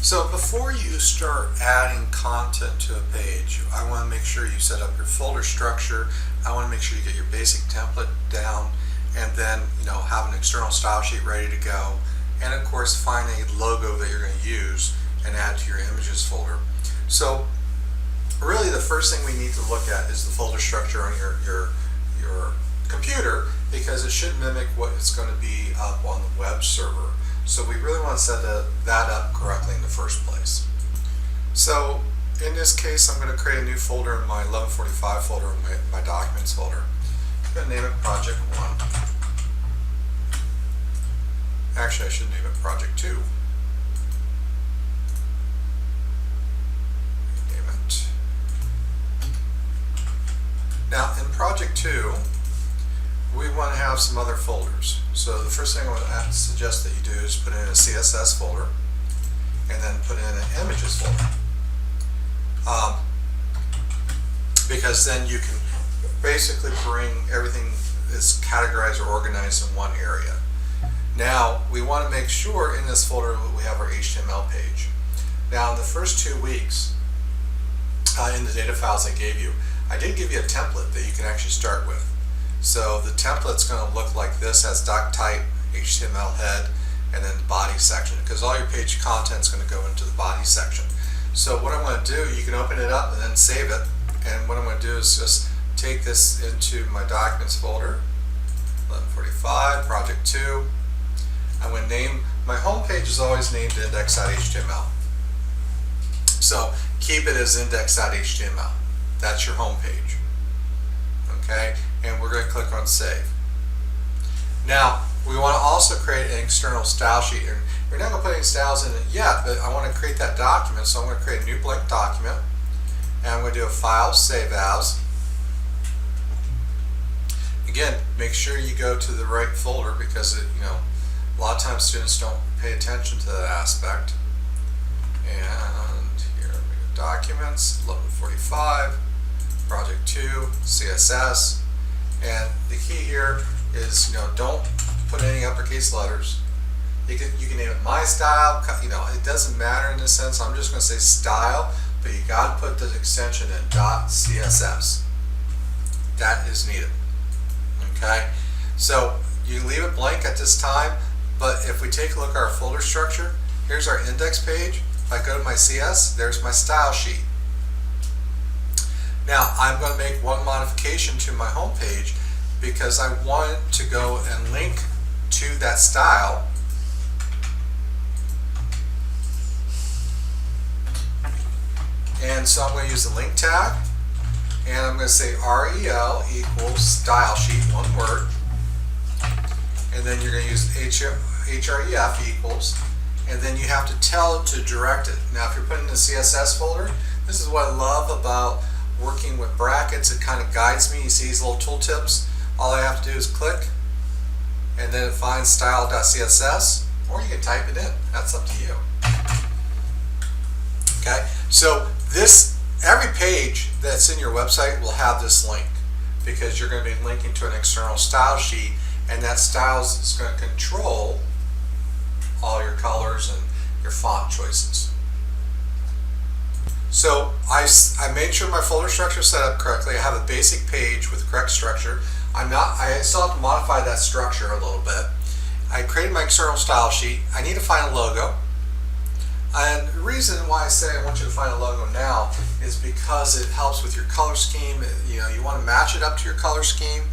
So before you start adding content to a page, I want to make sure you set up your folder structure. I want to make sure you get your basic template down, and then have an external style sheet ready to go, and of course find a logo that you're going to use and add to your images folder. So really the first thing we need to look at is the folder structure on your computer, because it should mimic what it's going to be up on the web server. So we really want to set that up correctly in the first place. So in this case, I'm going to create a new folder in my 1145 folder, in my documents folder. I'm going to name it Project 1. Actually, I should name it Project 2. Name it. Now in Project 2, we want to have some other folders. So the first thing I want to suggest that you do is put in a CSS folder, and then put in an images folder. Because then you can basically bring everything that's categorized or organized in one area. Now we want to make sure in this folder we have our HTML page. Now in the first 2 weeks, in the data files I gave you, I did give you a template that you can actually start with. So the template's going to look like this: has doc type, HTML head, and then the body section, because all your page content is going to go into the body section. So what I'm going to do, you can open it up and then save it, and what I'm going to do is just take this into my documents folder, 1145, Project 2. I'm going to name, my home page is always named index.html. So keep it as index.html. That's your home page. Okay? And we're going to click on Save. Now, we want to also create an external style sheet. And we're not going to put any styles in it yet, but I want to create that document, so I'm going to create a new blank document. And I'm going to do a File, Save As. Again, make sure you go to the right folder, because a lot of times students don't pay attention to that aspect. And here we go, Documents, 1145, Project 2, CSS. And the key here is, don't put any uppercase letters. You can name it My Style. It doesn't matter in this sense. I'm just going to say Style, but you got to put the extension in .css. That is needed. Okay. So you can leave it blank at this time, but if we take a look at our folder structure, here's our index page. If I go to my CS, there's my style sheet. Now I'm going to make one modification to my home page, because I want to go and link to that style. And so I'm going to use the link tag, and I'm going to say rel equals style sheet, one word, and then you're going to use href equals, and then you have to tell it to direct it. Now if you're putting in the CSS folder, this is what I love about working with brackets. It kind of guides me. You see these little tooltips. All I have to do is click, and then it finds style.css, or you can type it in. That's up to you. Okay, so every page that's in your website will have this link, because you're going to be linking to an external style sheet, and that style is going to control all your colors and your font choices. So I made sure my folder structure is set up correctly. I have a basic page with the correct structure. I still have to modify that structure a little bit. I created my external style sheet. I need to find a logo. And the reason why I say I want you to find a logo now is because it helps with your color scheme. You want to match it up to your color scheme.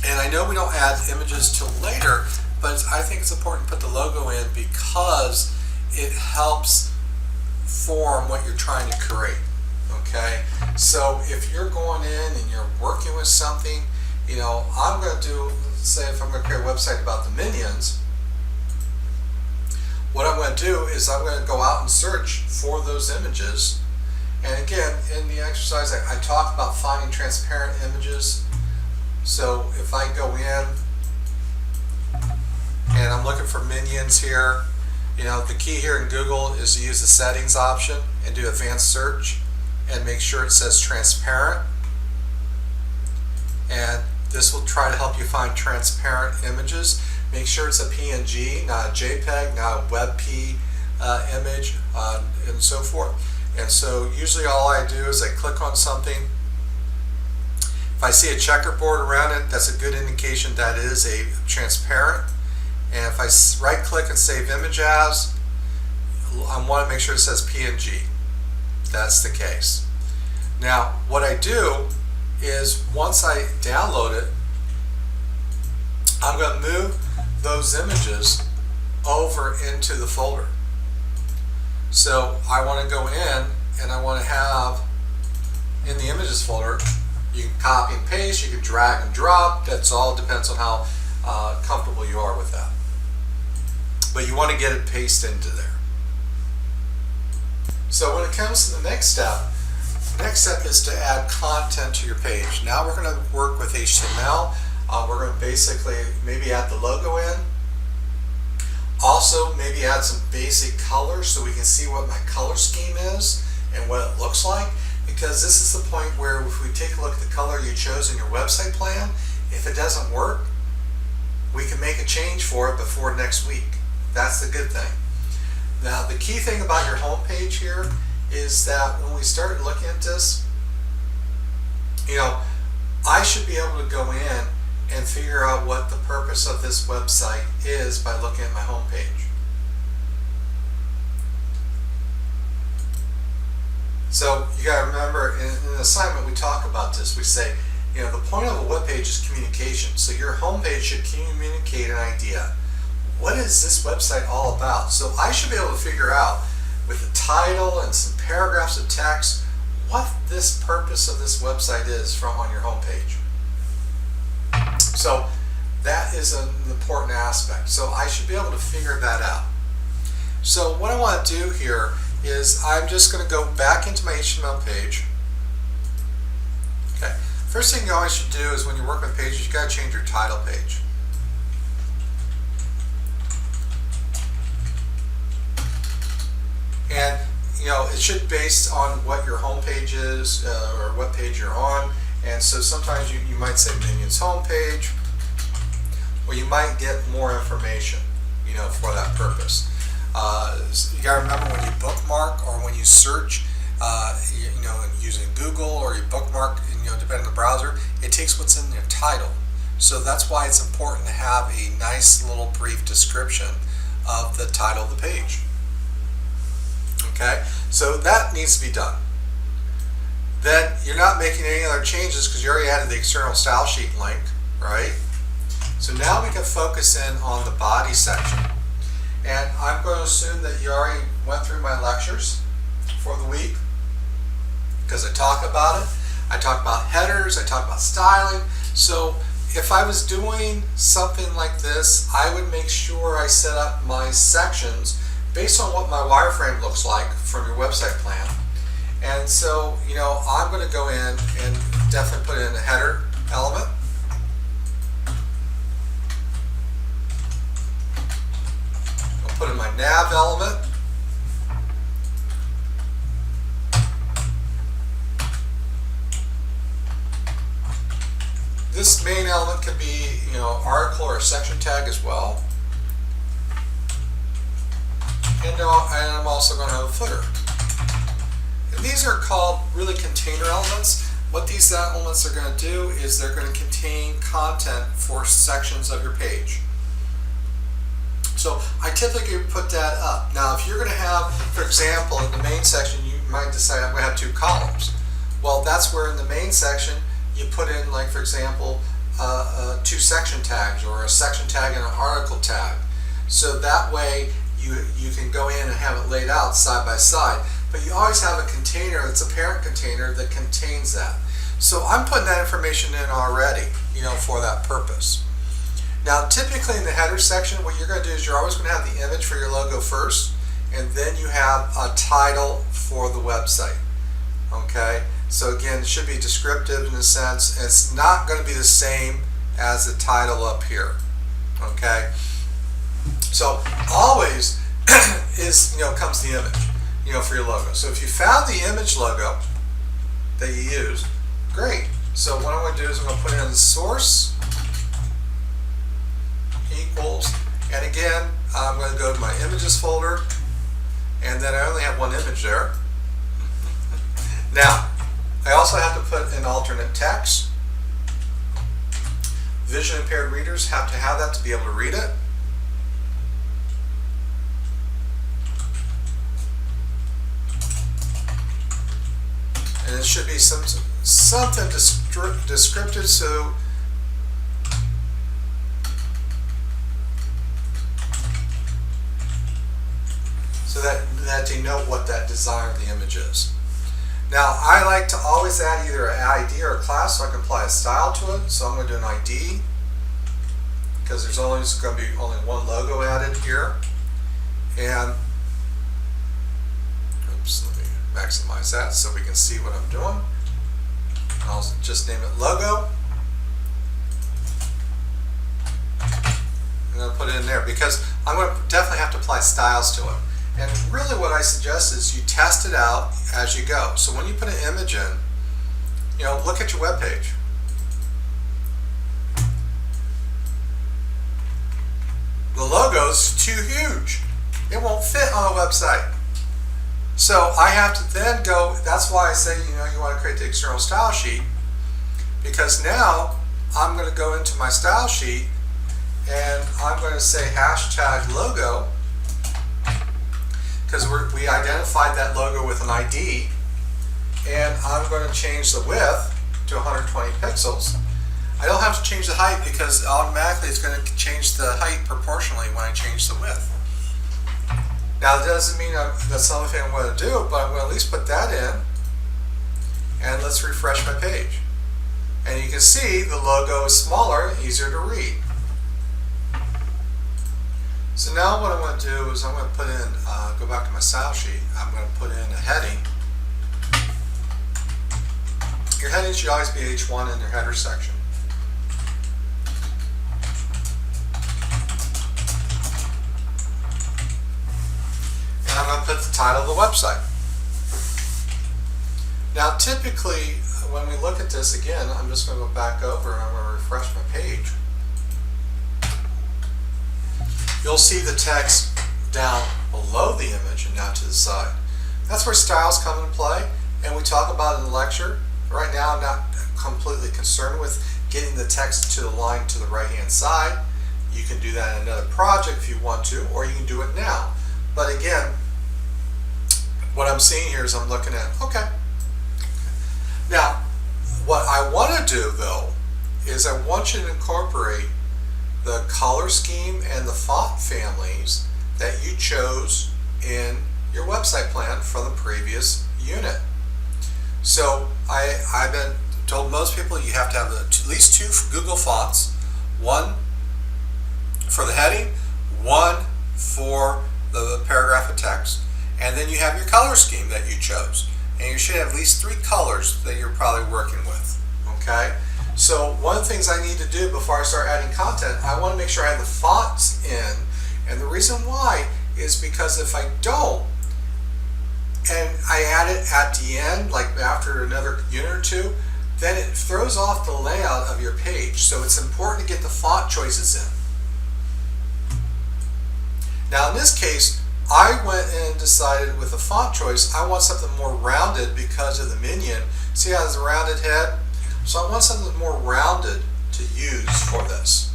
And I know we don't add images till later, but I think it's important to put the logo in, because it helps form what you're trying to create. Okay, so if you're going in and you're working with something, I'm going to do, say if I'm going to create a website about the Minions, what I'm going to do is I'm going to go out and search for those images. And again, in the exercise, I talk about finding transparent images. So if I go in and I'm looking for Minions here, the key here in Google is to use the settings option and do advanced search, and make sure it says transparent, and this will try to help you find transparent images. Make sure it's a PNG, not a JPEG, not a WebP, image and so forth. And so usually all I do is I click on something. If I see a checkerboard around it, that's a good indication that it is a transparent. And if I right click and save image as, I want to make sure it says PNG. That's the case. Now what I do is once I download it, I'm going to move those images over into the folder. So I want to go in and I want to have in the images folder, you can copy and paste, you can drag and drop, that's all depends on how comfortable you are with that. But you want to get it pasted into there. So when it comes to the next step is to add content to your page. Now we're going to work with HTML. We're going to basically maybe add the logo in. Also maybe add some basic colors so we can see what my color scheme is and what it looks like. Because this is the point where if we take a look at the color you chose in your website plan, if it doesn't work, we can make a change for it before next week. That's the good thing. Now the key thing about your home page here is that when we start looking at this, I should be able to go in and figure out what the purpose of this website is by looking at my home page. So you got to remember, in an assignment we talk about this. We say, the point of a web page is communication. So your home page should communicate an idea. What is this website all about? So I should be able to figure out with the title and some paragraphs of text what this purpose of this website is from on your home page. So that is an important aspect. So I should be able to figure that out. So what I want to do here is I'm just going to go back into my HTML page. Okay. First thing you always should do is when you work with pages, you got to change your title page. And it should be based on what your home page is or what page you're on. And so sometimes you might say Minions home page, or you might get more information, for that purpose. You got to remember when you bookmark or when you search, using Google or you bookmark, depending on the browser, it takes what's in your title. So that's why it's important to have a nice little brief description of the title of the page. Okay, so that needs to be done. Then you're not making any other changes because you already added the external style sheet link, right? So now we can focus in on the body section. And I'm going to assume that you already went through my lectures for the week because I talk about it. I talk about headers, I talk about styling. So if I was doing something like this, I would make sure I set up my sections based on what my wireframe looks like from your website plan. And so, I'm going to go in and definitely put in a header element. I'll put in my nav element. This main element can be, article or a section tag as well. And I'm also going to have a footer. And these are called really container elements. What these elements are going to do is they're going to contain content for sections of your page. So I typically put that up. Now if you're going to have, for example, in the main section, you might decide I'm going to have 2 columns. Well, that's where in the main section you put in, like for example, 2 section tags or a section tag and an article tag. So that way you can go in and have it laid out side by side. But you always have a container that's a parent container that contains that. So I'm putting that information in already, for that purpose. Now typically in the header section, what you're going to do is you're always going to have the image for your logo first, and then you have a title for the website. Okay, so again, it should be descriptive in a sense. It's not going to be the same as the title up here. Okay, so always is comes the image for your logo. So if you found the image logo that you used, great. So what I'm going to do is I'm going to put in the source equals, and again I'm going to go to my images folder and then I only have one image there. Now, I also have to put in alternate text. Vision impaired readers have to have that to be able to read it. And it should be something descriptive, so that you know what that design of the image is. Now, I like to always add either an ID or a class so I can apply a style to it. So I'm going to do an ID because there's going to be only one logo added here. And oops, let me maximize that so we can see what I'm doing. I'll just name it logo. I'm going to put it in there because I'm going to definitely have to apply styles to it. And really what I suggest is you test it out as you go. So when you put an image in, look at your web page. The logo's too huge. It won't fit on a website. So I have to then go, that's why I say, you want to create the external style sheet, because now I'm going to go into my style sheet and I'm going to say hashtag logo, because we identified that logo with an ID, and I'm going to change the width to 120 pixels. I don't have to change the height because automatically it's going to change the height proportionally when I change the width. Now, it doesn't mean that's the only thing I'm going to do, but I'm going to at least put that in, and let's refresh my page. And you can see the logo is smaller, easier to read. So now what I'm going to do is I'm going to put in, go back to my style sheet, I'm going to put in a heading. Your heading should always be H1 in your header section. And I'm going to put the title of the website. Now typically when we look at this again, I'm just going to go back over and I'm going to refresh my page. You'll see the text down below the image and not to the side. That's where styles come into play, and we talk about it in the lecture. Right now I'm not completely concerned with getting the text to the line to the right hand side. You can do that in another project if you want to, or you can do it now. But again, what I'm seeing here is I'm looking at, okay. Now, what I want to do though, is I want you to incorporate the color scheme and the font families that you chose in your website plan from the previous unit. So I've been told most people you have to have at least 2 Google fonts, one for the heading, one for the paragraph of text, and then you have your color scheme that you chose. And you should have at least 3 colors that you're probably working with, okay? So one of the things I need to do before I start adding content, I want to make sure I have the fonts in. And the reason why is because if I don't, and I add it at the end, like after another unit or 2, then it throws off the layout of your page. So it's important to get the font choices in. Now in this case, I went and decided with the font choice, I want something more rounded because of the minion. See how it's a rounded head? So I want something more rounded to use for this.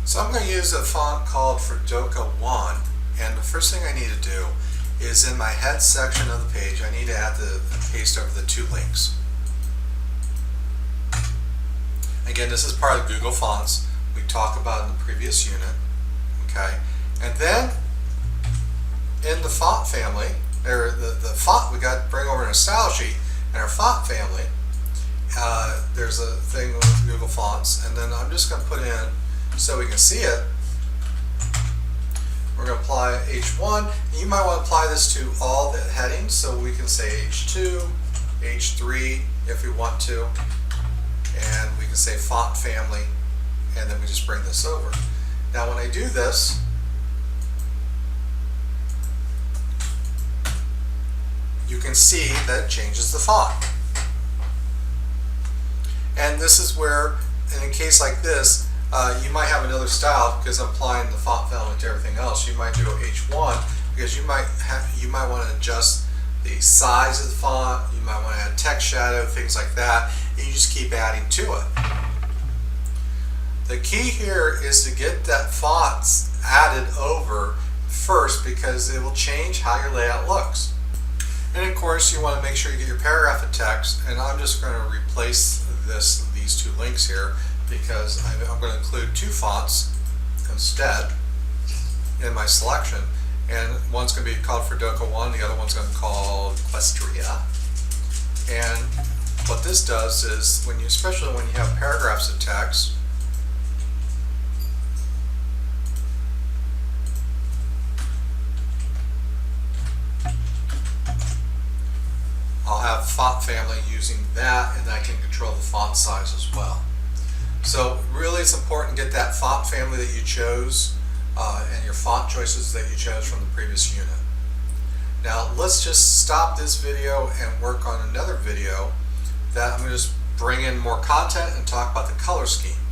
So I'm going to use a font called Fredoka 1, and the first thing I need to do is in my head section of the page, I need to add the paste over the 2 links. Again, this is part of Google Fonts we talked about in the previous unit. Okay, and then in the font family, or the font we got to bring over in a style sheet, in our font family, there's a thing with Google Fonts, and then I'm just going to put in, so we can see it, we're going to apply H1. You might want to apply this to all the headings, so we can say H2, H3 if we want to, and we can say font family, and then we just bring this over. Now when I do this, you can see that it changes the font. And this is where, in a case like this, you might have another style because I'm applying the font family to everything else. You might do H1, because you might want to adjust the size of the font, you might want to add text shadow, things like that, and you just keep adding to it. The key here is to get that font added over first, because it will change how your layout looks. And of course, you want to make sure you get your paragraph of text, and I'm just going to replace these two links here, because I'm going to include two fonts instead in my selection, and one's going to be called Fredoka 1, the other one's going to be called Questria. And what this does is, especially when you have paragraphs of text, I'll have font family using that, and I can control the font size as well. So really it's important to get that font family that you chose and your font choices that you chose from the previous unit. Now let's just stop this video and work on another video that I'm going to just bring in more content and talk about the color scheme.